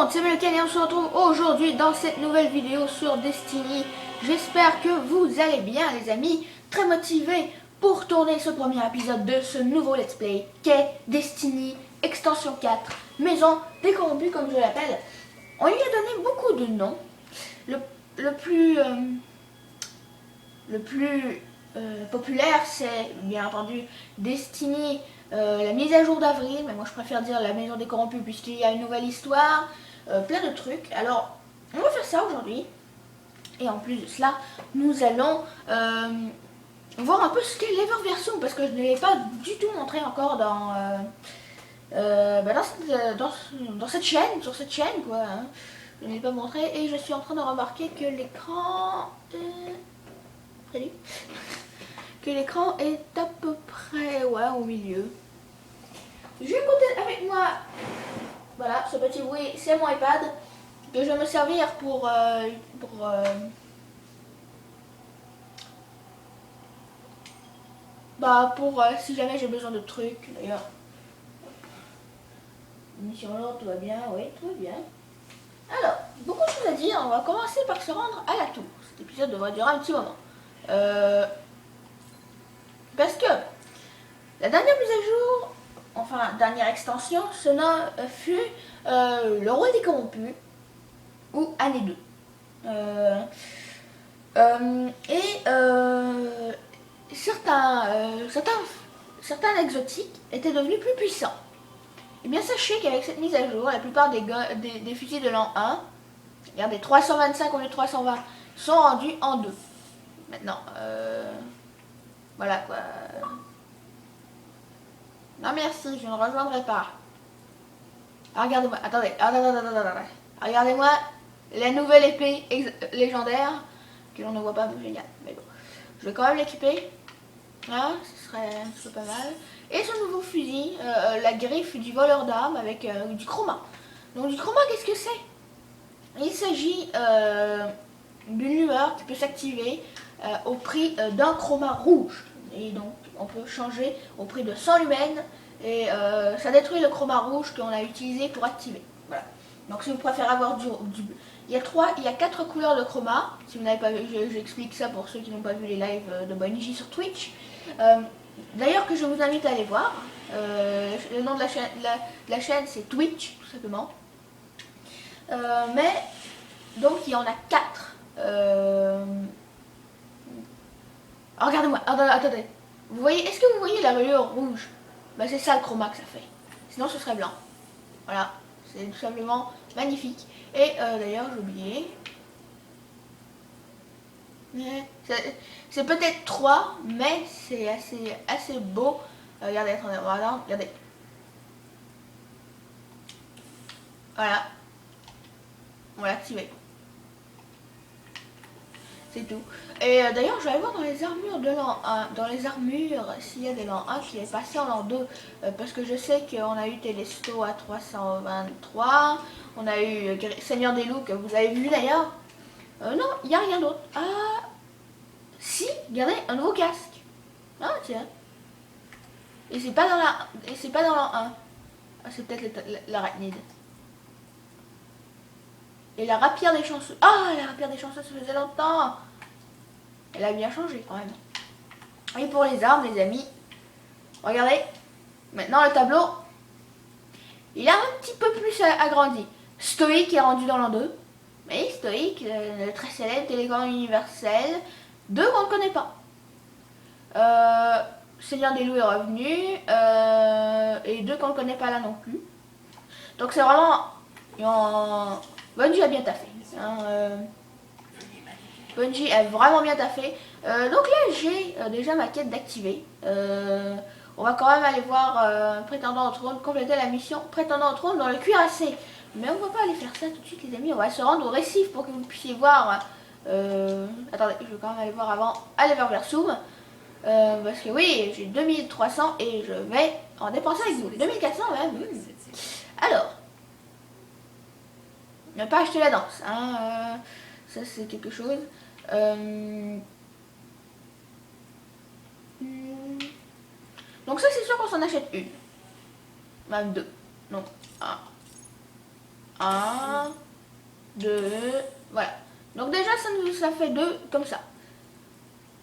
monde, c'est Melken et on se retrouve aujourd'hui dans cette nouvelle vidéo sur Destiny. J'espère que vous allez bien les amis, très motivés pour tourner ce premier épisode de ce nouveau let's play qu'est Destiny Extension 4, Maison des Corrompus comme je l'appelle. On lui a donné beaucoup de noms, le plus populaire c'est bien entendu Destiny, la mise à jour d'avril, mais moi je préfère dire la Maison des Corrompus puisqu'il y a une nouvelle histoire, plein de trucs. Alors on va faire ça aujourd'hui et en plus de cela nous allons voir un peu ce qu'est l'Everversum parce que je ne l'ai pas du tout montré encore dans cette chaîne, sur cette chaîne quoi, hein. Je ne l'ai pas montré et je suis en train de remarquer que l'écran que l'écran est à peu près au milieu. J'ai écouté avec moi, voilà, ce petit bruit, c'est mon iPad que je vais me servir pour si jamais j'ai besoin de trucs. D'ailleurs, mission lourde, tout va bien, oui, tout va bien. Alors, beaucoup de choses à dire, on va commencer par se rendre à la tour. Cet épisode devrait durer un petit moment. Parce que la dernière mise à jour, enfin dernière extension, ce nom fut le roi des corrompus, ou année 2. Certains exotiques étaient devenus plus puissants. Et bien sachez qu'avec cette mise à jour, la plupart des fusils de l'an 1, regardez, 325 au lieu de 320, sont rendus en 2. Maintenant, voilà quoi. Non merci, je ne rejoindrai pas. Ah, regardez-moi, attendez. Regardez-moi la nouvelle épée légendaire que l'on ne voit pas, génial. Mais bon, je vais quand même l'équiper. Là, ce serait pas mal. Et ce nouveau fusil, la griffe du voleur d'armes avec du chroma. Donc du chroma, qu'est-ce que c'est? Il s'agit d'une lueur qui peut s'activer au prix d'un chroma rouge. Et donc on peut changer au prix de 100 lumens et ça détruit le chroma rouge qu'on a utilisé pour activer. Voilà. Donc si vous préférez avoir il y a 4 couleurs de chroma. Si vous n'avez pas vu, j'explique ça pour ceux qui n'ont pas vu les lives de Bungie sur Twitch. D'ailleurs que je vous invite à aller voir. Le nom de la chaîne c'est Twitch tout simplement. Mais donc il y en a 4. Regardez-moi, attendez. Vous voyez, est-ce que vous voyez la rayure rouge? Ben, c'est ça le chroma que ça fait. Sinon ce serait blanc. Voilà, c'est tout simplement magnifique. Et d'ailleurs j'ai oublié. C'est peut-être 3, mais c'est assez beau. Regardez, attendez, voilà, regardez. Voilà. On l'a activé. C'est tout. Et d'ailleurs, je vais aller voir dans les armures de l'an 1, s'il y a des l'an 1 qui est passé en l'an 2. Parce que je sais qu'on a eu Télesto à 323. On a eu Seigneur des Loups que vous avez vu d'ailleurs. Non, il n'y a rien d'autre. Ah, si, regardez, un nouveau casque. Ah, tiens. Et c'est pas dans l'an 1. Ah, c'est peut-être l'arachnide. Et la rapière des chanceux. Ah, la rapière des chanceux, ça faisait longtemps. Elle a bien changé quand même. Et pour les armes, les amis, regardez. Maintenant, le tableau, il a un petit peu plus agrandi. Stoïque est rendu dans l'an 2. Mais Stoïque, le très célèbre télécommande universel, 2 qu'on ne connaît pas. Seigneur des Loups est revenu. Et 2 qu'on ne connaît pas là non plus. Donc c'est vraiment... Bungie a bien taffé. Bungie a vraiment bien taffé. Donc là, j'ai déjà ma quête d'activer. On va quand même aller voir Prétendant au trône, compléter la mission Prétendant au trône dans le cuirassé. Mais on va pas aller faire ça tout de suite, les amis. On va se rendre au récif pour que vous puissiez voir. Attendez, je vais quand même aller voir avant à l'Everversum. Parce que oui, j'ai 2300 et je vais en dépenser avec vous. 2400 même. Alors. Ne pas acheter la danse, hein, ça c'est quelque chose. Donc ça c'est sûr qu'on s'en achète une. Même 2. Donc 1, 1, 2, voilà. Donc déjà, ça fait 2 comme ça.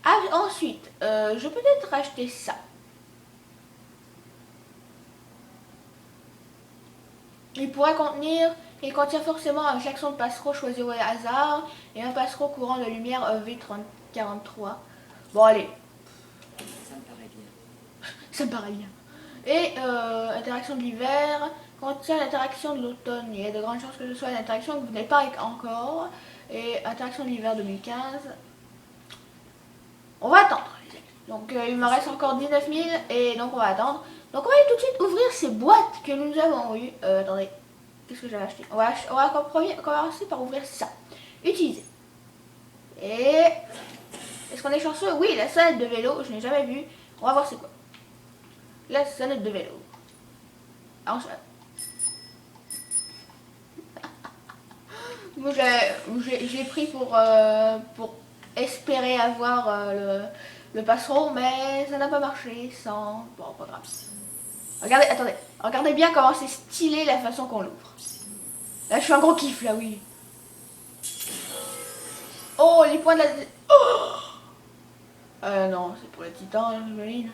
Ah, ensuite, je peux peut-être acheter ça. Il contient forcément un klaxon de passereau choisi au hasard et un passereau courant de lumière V43. Bon, allez, Ça me paraît bien. ça me paraît bien. Et interaction de l'hiver contient l'interaction de l'automne. Il y a de grandes chances que ce soit une interaction que vous n'avez pas encore. Et interaction de l'hiver 2015. On va attendre, les amis. Donc il me reste encore 19 000 et donc on va attendre. Donc on va tout de suite ouvrir ces boîtes que nous avons eues. Attendez, qu'est-ce que j'avais acheté? On va commencer par ouvrir ça. Utiliser. Et est-ce qu'on est chanceux? Oui, la sonnette de vélo, je n'ai jamais vu. On va voir c'est quoi. La sonnette de vélo. Moi j'ai pris pour espérer avoir le passereau, mais ça n'a pas marché sans... Bon, pas grave. Regardez, attendez, regardez bien comment c'est stylé la façon qu'on l'ouvre. Là je suis un gros kiff là, oui. Oh, les points de la... Oh non, c'est pour le titan, j'imagine.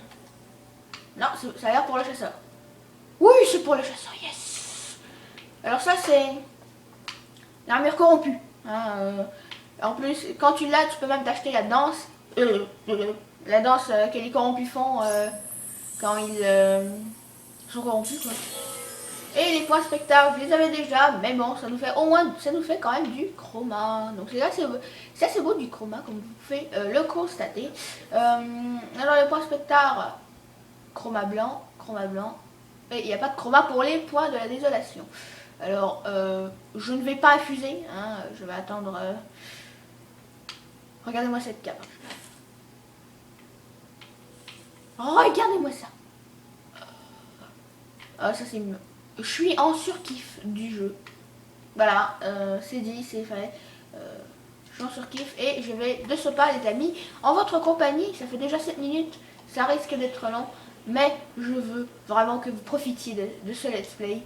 Non, ça a l'air pour le chasseur. Oui, c'est pour le chasseur, yes. Alors ça c'est l'armure corrompue. Hein, en plus, quand tu l'as, tu peux même t'acheter la danse. La danse que les corrompus font quand ils sont corrompus, quoi. Et les points spectacles, je les avais déjà, mais bon, ça nous fait au moins, ça nous fait quand même du chroma. Donc c'est assez beau du chroma, comme vous pouvez le constater. Alors les points spectacles, chroma blanc, et il n'y a pas de chroma pour les points de la désolation. Alors, je ne vais pas infuser, hein, je vais attendre. Regardez-moi cette cape. Regardez-moi ça. Ça c'est mieux. Je suis en surkiff du jeu. Voilà, c'est dit, c'est fait. Je suis en surkiff et je vais de ce pas, les amis, en votre compagnie. Ça fait déjà 7 minutes, ça risque d'être long, mais je veux vraiment que vous profitiez de ce let's play.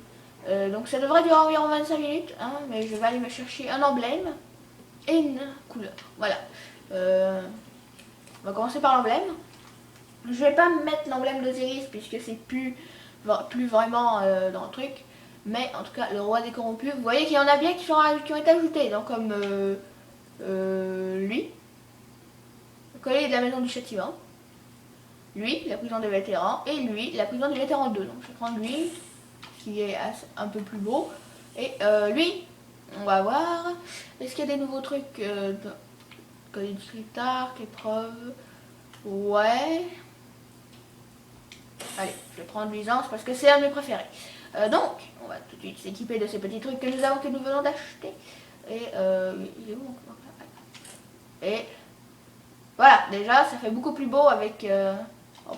Donc ça devrait durer environ 25 minutes, hein, mais je vais aller me chercher un emblème et une couleur. Voilà. On va commencer par l'emblème. Je vais pas mettre l'emblème d'Osiris puisque c'est plus vraiment dans le truc. Mais en tout cas, le roi des corrompus, vous voyez qu'il y en a bien qui ont été ajoutés. Donc comme lui, le collier de la maison du châtiment. Lui, la prison des vétérans. Et lui, la prison des vétérans 2. Donc je vais prendre lui, qui est un peu plus beau. Et lui, on va voir. Est-ce qu'il y a des nouveaux trucs collier du scriptar, épreuve. Ouais. Allez, je vais prendre Luisance parce que c'est un de mes préférés. Donc, on va tout de suite s'équiper de ces petits trucs que nous venons d'acheter. Et il est où? Et voilà, déjà, ça fait beaucoup plus beau avec... Oh,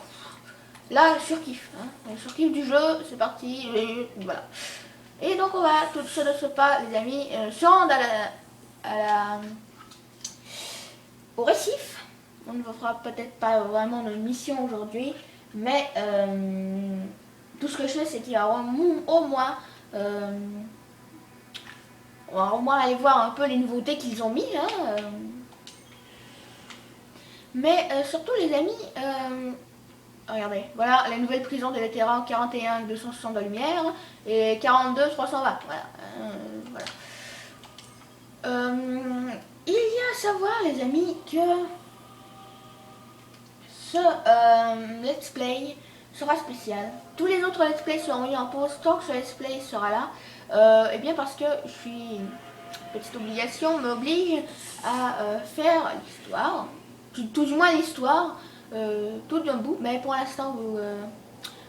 là, surkiff. Hein, surkiff du jeu, c'est parti. Et voilà. Et donc, on va tout de ce pas, les amis, se rendre au récif. On ne fera peut-être pas vraiment de mission aujourd'hui. Mais tout ce que je sais, c'est qu'il y a au moins... on va au moins aller voir un peu les nouveautés qu'ils ont mis. Hein, Mais surtout, les amis... regardez, voilà la nouvelle prison des vétérans 41 260 de lumière et 42 320. Voilà. Voilà. Il y a à savoir, les amis, que ce let's play sera spécial. Tous les autres let's play seront mis en pause tant que ce let's play sera là. Et bien parce que je suis... Petite obligation m'oblige à faire l'histoire. Tout du moins l'histoire. Tout d'un bout. Mais pour l'instant,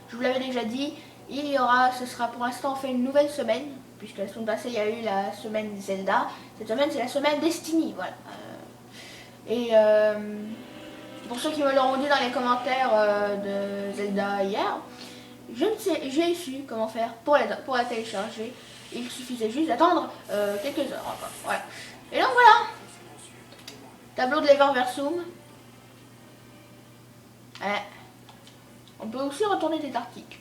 je vous l'avais déjà dit, ce sera pour l'instant, on fait une nouvelle semaine. Puisque la semaine passée, il y a eu la semaine Zelda. Cette semaine, c'est la semaine Destiny. Voilà. Et... pour ceux qui me l'auront dit dans les commentaires de Zelda hier, je ne sais, j'ai su comment faire pour la télécharger. Il suffisait juste d'attendre quelques heures encore. Voilà. Et donc voilà. Tableau de l'Everversum. On peut aussi retourner des articles.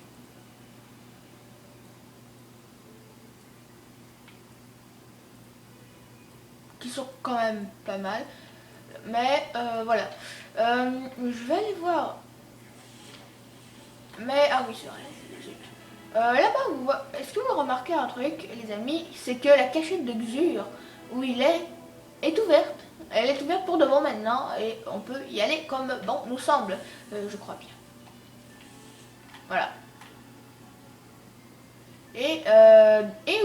qui sont quand même pas mal. Mais voilà. Je vais aller voir. Mais ah oui, c'est vrai. Là-bas, est-ce que vous remarquez un truc, les amis, c'est que la cachette de Xur, où il est ouverte. Elle est ouverte pour de bon maintenant et on peut y aller comme bon nous semble, je crois bien. Voilà. Et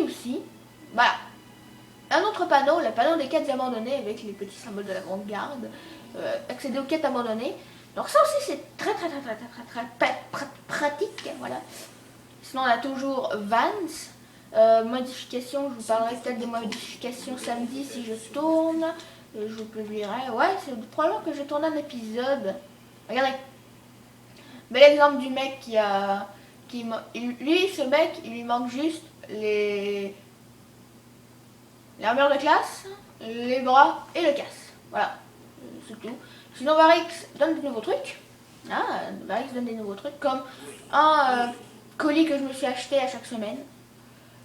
aussi, voilà, un autre panneau, le panneau des quêtes abandonnées avec les petits symboles de la Grande Garde, accéder aux quêtes abandonnées. Donc ça aussi c'est très pratique, voilà. Sinon on a toujours Vance, modifications, je vous parlerai peut-être des modifications samedi si je tourne, je vous publierai, ouais c'est probablement que je tourne un épisode, regardez, bel exemple du mec lui ce mec il lui manque juste l'armure de classe, les bras et le casque, voilà, c'est tout. Sinon Varix donne de nouveaux trucs, Varix donne des nouveaux trucs comme un colis que je me suis acheté à chaque semaine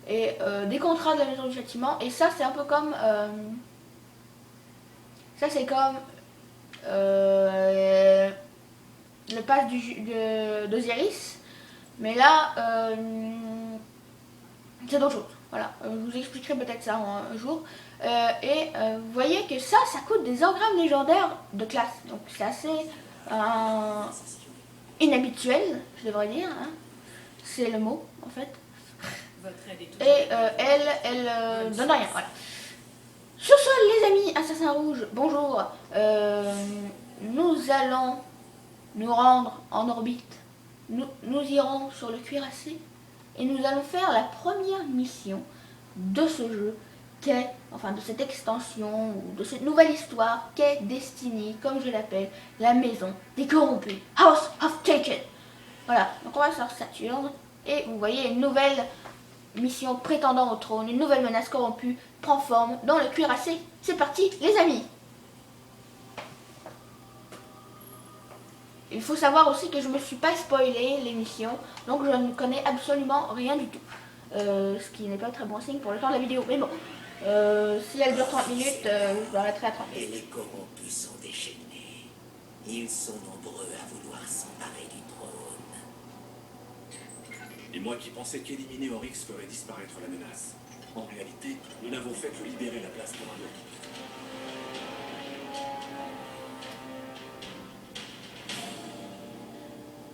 et des contrats de la maison du châtiment, et ça c'est un peu comme le pass d'Osiris, mais là c'est d'autres choses, voilà, je vous expliquerai peut-être ça un jour. Vous voyez que ça coûte des engrammes légendaires de classe, donc c'est assez inhabituel, je devrais dire, hein. C'est le mot en fait. Et elle donne rien, voilà. Sur ce les amis Assassins Rouges, bonjour. Nous allons nous rendre en orbite. Nous irons sur le cuirassé et nous allons faire la première mission de ce jeu qu'est, enfin de cette extension ou de cette nouvelle histoire qu'est Destiny, comme je l'appelle, la maison des corrompus, House of Taken. Voilà, donc on va sur Saturne et vous voyez une nouvelle mission prétendant au trône, une nouvelle menace corrompue prend forme dans le cuirassé. C'est parti les amis. Il faut savoir aussi que je me suis pas spoilé l'émission, donc je ne connais absolument rien du tout. Ce qui n'est pas très bon signe pour le temps de la vidéo, mais bon. Si elle dure 30 minutes, je l'arrêterai à 30 minutes. Et les corrompus sont déchaînés. Ils sont nombreux à vouloir s'emparer du trône. Et moi qui pensais qu'éliminer Oryx ferait disparaître la menace. En réalité, nous n'avons fait que libérer la place pour un autre.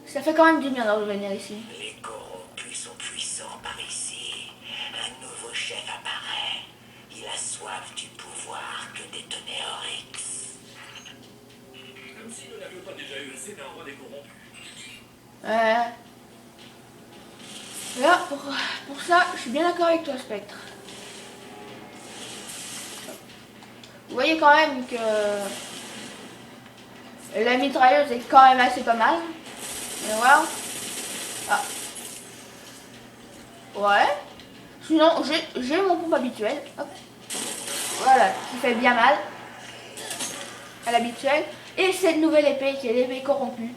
Ça fait quand même du bien de revenir ici. Les corrompus sont puissants par ici. Un nouveau chef apparaît. Il a soif du pouvoir que détenait Oryx. Comme si nous n'avions pas déjà eu assez d'un roi des corrompus. Là, pour ça, je suis bien d'accord avec toi, Spectre. Vous voyez quand même que la mitrailleuse est quand même assez pas mal. Mais voilà. Ah. Ouais. Sinon, j'ai mon pompe habituel. Hop. Voilà, qui fait bien mal. À l'habituel. Et cette nouvelle épée, qui est l'épée corrompue.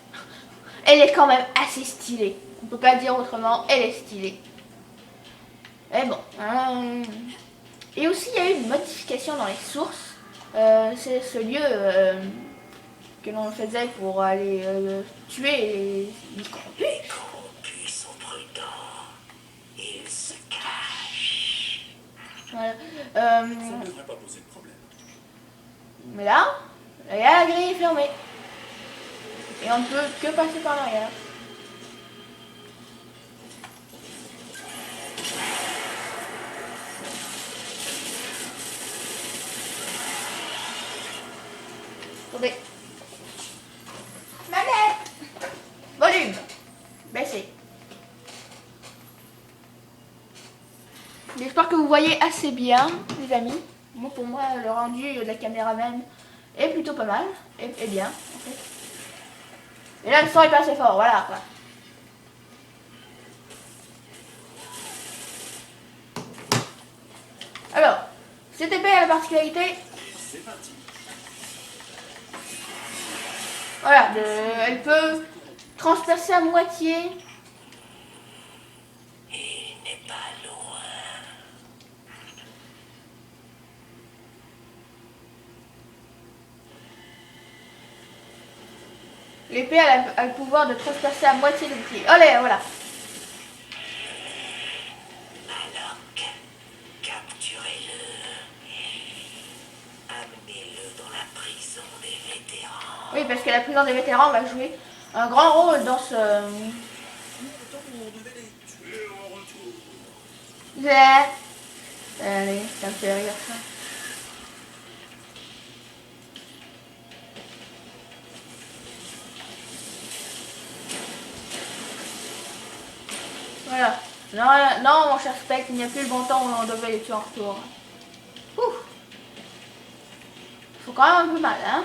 Elle est quand même assez stylée. On peut pas dire autrement, elle est stylée. Mais bon. Et aussi, il y a eu une modification dans les sources. C'est ce lieu que l'on faisait pour aller tuer les corrompus. Les corrompus sont prudents. Ils se cachent. Voilà. Ça ne devrait pas poser de problème. Mais là, la grille est fermée. Et on ne peut que passer par l'arrière. Attendez. Manette. Volume. Baissez. J'espère que vous voyez assez bien, les amis. Moi, pour moi, le rendu de la caméra même est plutôt pas mal. Et bien, en fait. Et là, le son est pas assez fort, voilà, quoi. Alors, cette épée a la particularité... C'est parti. Voilà, elle peut transpercer à moitié. Il n'est pas loin. L'épée a le pouvoir de transpercer à moitié le bouclier. Allez, voilà. Malok, capturez-le. Amenez-le dans la prison des vétérans. Oui, parce que la prison des vétérans va jouer un grand rôle dans ce... Pourtant, on devait les tuer au retour. Allez, ça me fait rire ça. Voilà. Non, non, mon cher Spectre, il n'y a plus le bon temps où on devait les tuer en retour. Ouf. Faut quand même un peu mal, hein.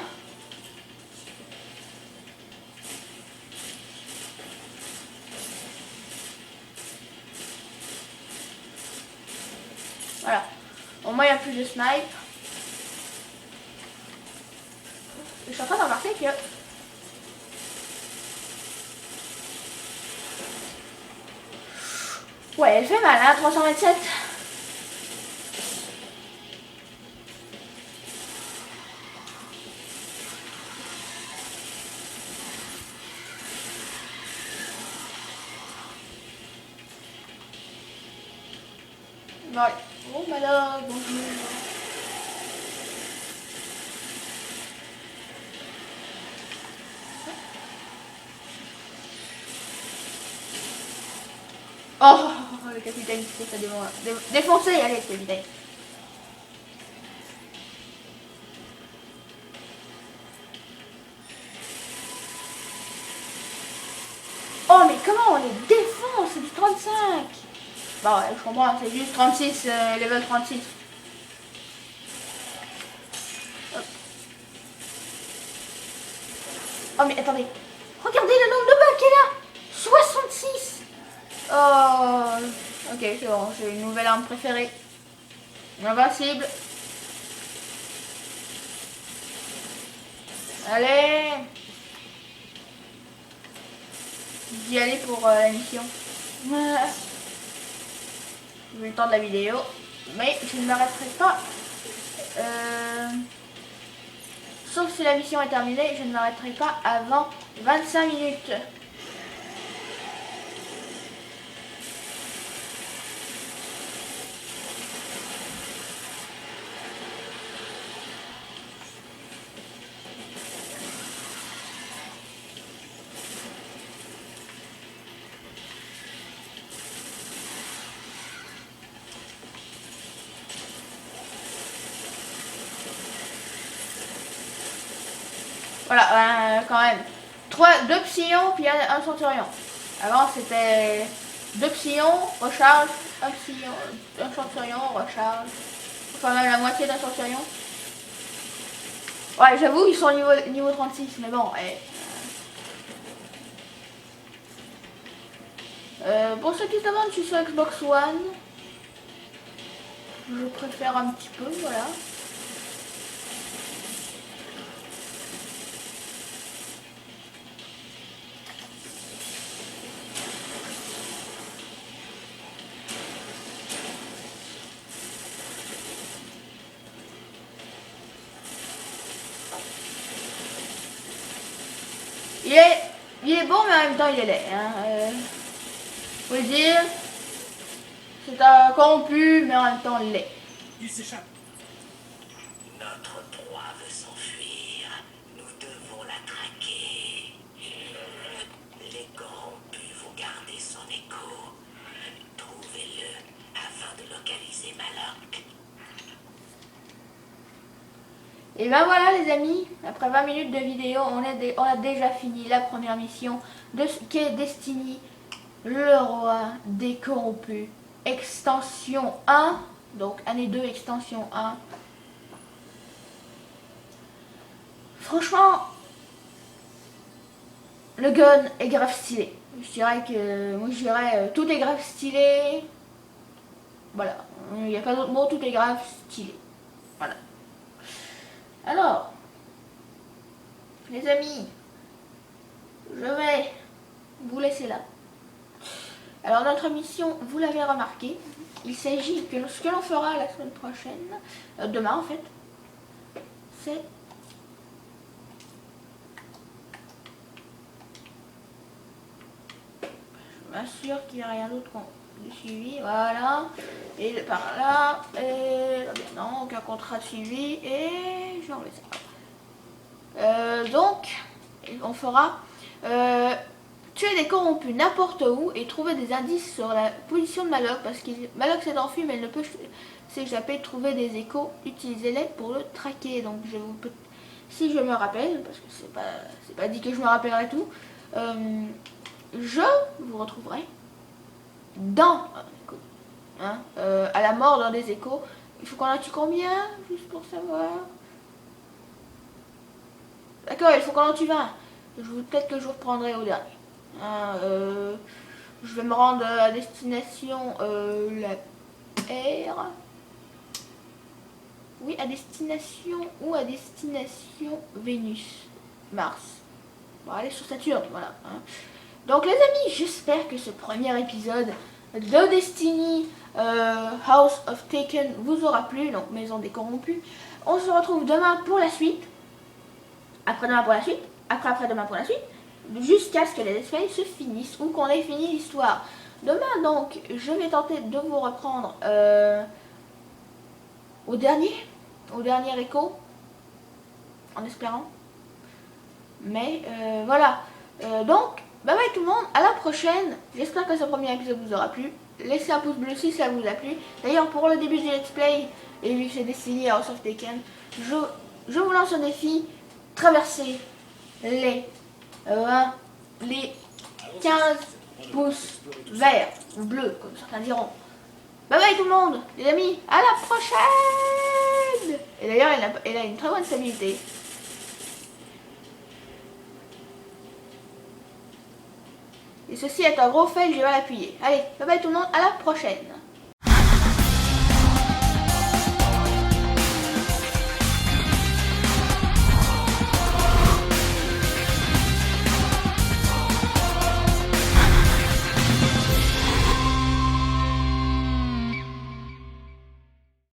Voilà. Au moins, il n'y a plus de snipe. Je suis en train de remarquer que... Ouais, elle fait mal, hein, 327. Bon, allez. Bon, bah là, bonjour. Oh, le capitaine qui s'est fait défoncer, allez, le capitaine. Oh, mais comment on les défonce? C'est du 35. Bah ouais, je comprends, c'est juste 36, level 36. Hop. Oh, mais attendez. Regardez le nombre de balles qu'il a. 66. Oh, ok, c'est bon, j'ai une nouvelle arme préférée. Invincible. Allez. D'y aller pour la mission. J'ai eu le temps de la vidéo, mais je ne m'arrêterai pas. Sauf si la mission est terminée, je ne m'arrêterai pas avant 25 minutes. Voilà, quand même. 2 psillons, puis un centurion. Avant, c'était 2 psillons, recharge, un psillon, un centurion, recharge. Enfin, même la moitié d'un centurion. Ouais, j'avoue, ils sont niveau 36, mais bon. Pour ceux qui se demandent, je suis sur Xbox One. Je préfère un petit peu, voilà. Il est bon, mais en même temps, il est laid. Hein. Faut le dire. C'est un corrompu, mais en même temps, laid. Il s'échappe. Notre proie veut s'enfuir. Nous devons la traquer. Les corrompus vont garder son écho. Trouvez-le afin de localiser Malok. Et ben voilà les amis, après 20 minutes de vidéo, on a déjà fini la première mission de ce qu'est Destiny, le roi des corrompus, extension 1, donc année 2, extension 1. Franchement, le gun est grave stylé. Je dirais que, moi je dirais, tout est grave stylé. Voilà, il n'y a pas d'autre mot, tout est grave stylé. Voilà. Alors, les amis, je vais vous laisser là. Alors notre mission, vous l'avez remarqué, il s'agit que ce que l'on fera la semaine prochaine, demain en fait, c'est sûr qu'il n'y a rien d'autre de suivi. Voilà. Et par là. Et non, aucun contrat de suivi. Et je vais enlever ça. Donc, on fera tuer des corrompus n'importe où et trouver des indices sur la position de Maloc. Parce que Maloc s'est enfui, mais elle ne peut s'échapper. Trouver des échos. Utilisez-les pour le traquer. Donc, je vous peux. Si je me rappelle, parce que c'est pas dit que je me rappellerai tout, je vous retrouverai dans à la mort dans des échos. Il faut qu'on en tue combien, juste pour savoir. D'accord, il faut qu'on en tue 20. Peut-être que je vous reprendrai au dernier. Je vais me rendre à destination la Terre. Oui, à destination ou à destination Vénus, Mars. On va aller sur Saturne, voilà. Donc les amis, j'espère que ce premier épisode de Destiny House of Taken vous aura plu, donc Maison des Corrompus. On se retrouve demain pour la suite, après-demain pour la suite, après-après-demain pour la suite, jusqu'à ce que les let's play se finissent ou qu'on ait fini l'histoire. Demain donc, je vais tenter de vous reprendre au dernier écho, en espérant. Mais voilà. Donc, bye bye tout le monde, à la prochaine. J'espère que ce premier épisode vous aura plu. Laissez un pouce bleu si ça vous a plu. D'ailleurs, pour le début du let's play, et vu que c'est Destiny House of Taken, je vous lance un défi. Traverser les 15 pouces verts ou bleus, comme certains diront. Bye bye tout le monde, les amis, à la prochaine. Et d'ailleurs, elle a une très bonne stabilité. Et ceci est un gros fail, je vais l'appuyer. Allez, bye bye tout le monde, à la prochaine.